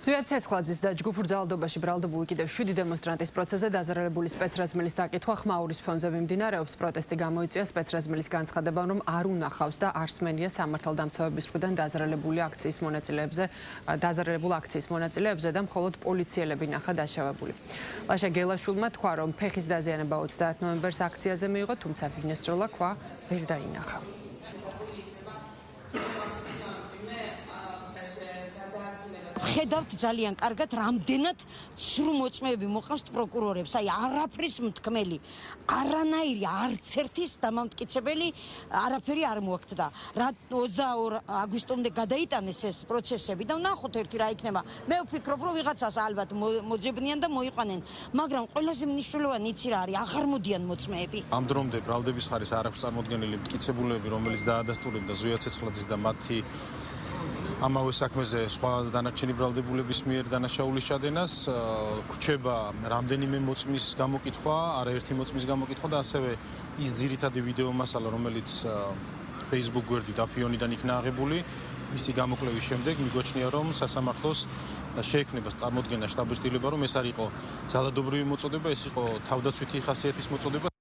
ზვიად ცეცხლაძის და ჯგუფურ ძალადობაში ბრალდებული კიდევ 7 დემონსტრანტის პროცესზე დაზარალებული სპეცრაზმელის დაკითხვა ხმაურის ფონზე მიმდინარეობს. პროტესტი გამოიწვია სპეცრაზმელის განცხადებამ, რომ არ უნახავს და არ სმენია სამართალდამცავების მხრიდან დაზარალებულ აქციის მონაწილეებზე და მხოლოდ პოლიციელები ნახა დაშავებული. ლაშა გელაშვილმა თქვა, რომ ფეხის დაზიანება 30 ნოემბერს აქციაზე მიიღო, თუმცა ვინესროლა ქვა ვერ დაინახა. ხედავთ ძალიან კარგად, რამდენად ცრუ მოწმეები მოყავს პროკურორებს. აი, არაფრის მთქმელი, არანაირი არც ერთის დამამტკიცებელი არაფერი არ მოაქვს. რა 22 აგვისტომდე გადაიტანეს ეს პროცესები და ვნახოთ ერთი რა იქნება. მე ვფიქრობ, რომ ვიღაცას ალბათ მოძებნიან და მოიყვანენ, მაგრამ ყველაზე მნიშვნელოვანი იცი რა არის, აღარ მოდიან მოწმეები. ამ დრომდე ბრალდების ხარის არ აქვს წარმოდგენილი მტკიცებულებები, რომელიც დაადასტურებდა ზვიად ცეცხლაძის და მათი ამავე საქმეზე სხვა დანარჩენი ბრალდებულების მიერ დანაშაულის ჩადენას. რჩება რამდენიმე მოწმის გამოკითხვა, არაერთი მოწმის გამოკითხვა და ასევე ის ძირითადი ვიდეო მასალა, რომელიც Facebook გვერდით აფიონიდან იქნა აღებული, მისი გამოკვლევის შემდეგ მიგვაჩნია, რომ სასამართლოს შეექმნება წარმოდგენა შტაბის დილება, რომ ეს არ იყო ძალადობრივი მოწოდება, ეს იყო თავდაცვითი ხასიათის მოწოდება.